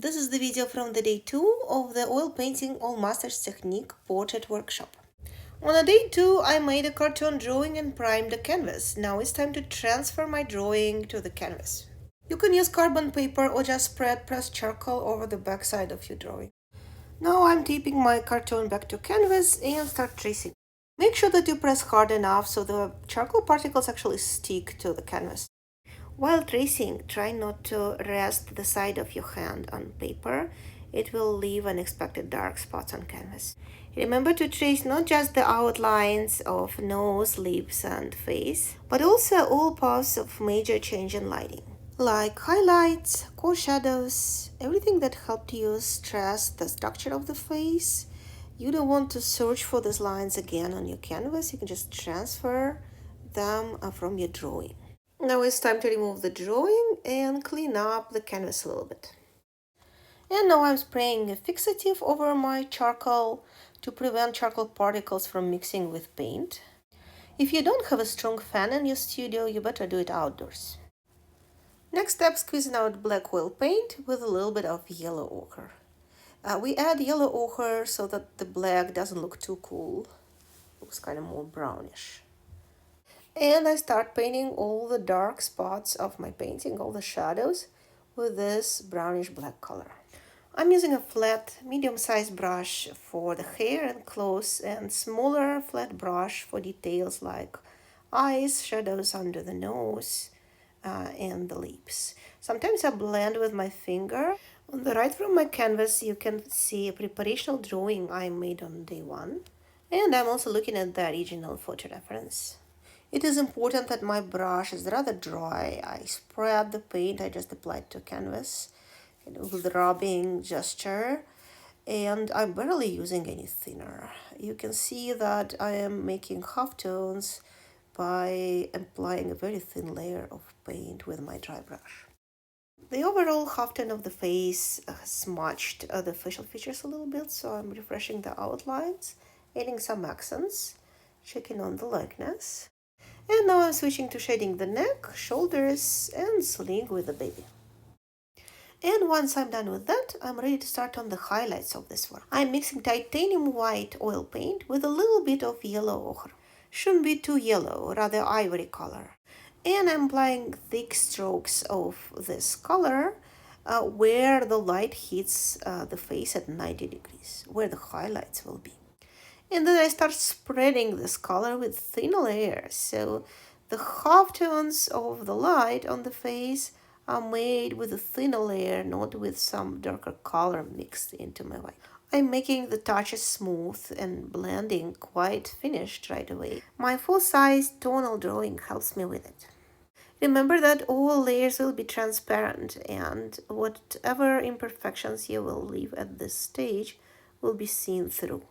This is the video from the day 2 of the oil painting all masters technique portrait workshop. On a day 2, I made a cartoon drawing and primed the canvas. Now it's time to transfer my drawing to the canvas. You can use carbon paper or just spread pressed charcoal over the backside of your drawing. Now I'm taping my cartoon back to canvas and start tracing. Make sure that you press hard enough so the charcoal particles actually stick to the canvas. While tracing, try not to rest the side of your hand on paper. It will leave unexpected dark spots on canvas. Remember to trace not just the outlines of nose, lips, and face, but also all paths of major change in lighting, like highlights, core shadows, everything that helped you stress the structure of the face. You don't want to search for these lines again on your canvas. You can just transfer them from your drawing. Now it's time to remove the drawing and clean up the canvas a little bit. And now I'm spraying a fixative over my charcoal to prevent charcoal particles from mixing with paint. If you don't have a strong fan in your studio, you better do it outdoors. Next step, squeezing out black oil paint with a little bit of yellow ochre. We add yellow ochre so that the black doesn't look too cool. Looks kind of more brownish. And I start painting all the dark spots of my painting, all the shadows, with this brownish black color. I'm using a flat, medium-sized brush for the hair and clothes and smaller flat brush for details like eyes, shadows under the nose, and the lips. Sometimes I blend with my finger. On the right from my canvas, you can see a preparational drawing I made on day 1. And I'm also looking at the original photo reference. It is important that my brush is rather dry. I spread the paint I just applied to canvas with rubbing gesture, and I'm barely using any thinner. You can see that I am making halftones by applying a very thin layer of paint with my dry brush. The overall halftone of the face smudged the facial features a little bit, so I'm refreshing the outlines, adding some accents, checking on the likeness. And now I'm switching to shading the neck, shoulders, and sling with the baby. And once I'm done with that, I'm ready to start on the highlights of this work. I'm mixing titanium white oil paint with a little bit of yellow ochre. Shouldn't be too yellow, rather ivory color. And I'm applying thick strokes of this color where the light hits the face at 90 degrees, where the highlights will be. And then I start spreading this color with thin layers, so the halftones of the light on the face are made with a thinner layer, not with some darker color mixed into my white. I'm making the touches smooth and blending quite finished right away. My full-size tonal drawing helps me with it. Remember that all layers will be transparent, and whatever imperfections you will leave at this stage will be seen through.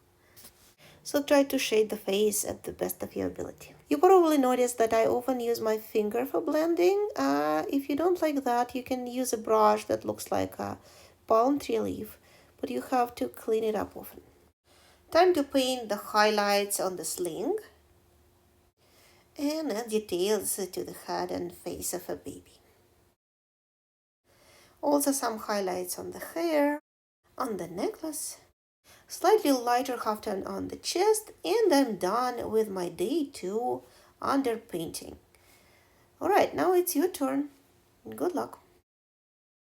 So try to shade the face at the best of your ability. You probably noticed that I often use my finger for blending. If you don't like that, you can use a brush that looks like a palm tree leaf, but you have to clean it up often. Time to paint the highlights on the sling and add details to the head and face of a baby. Also some highlights on the hair, on the necklace, slightly lighter halftone on the chest, and I'm done with my day 2 underpainting. Alright, now it's your turn. Good luck.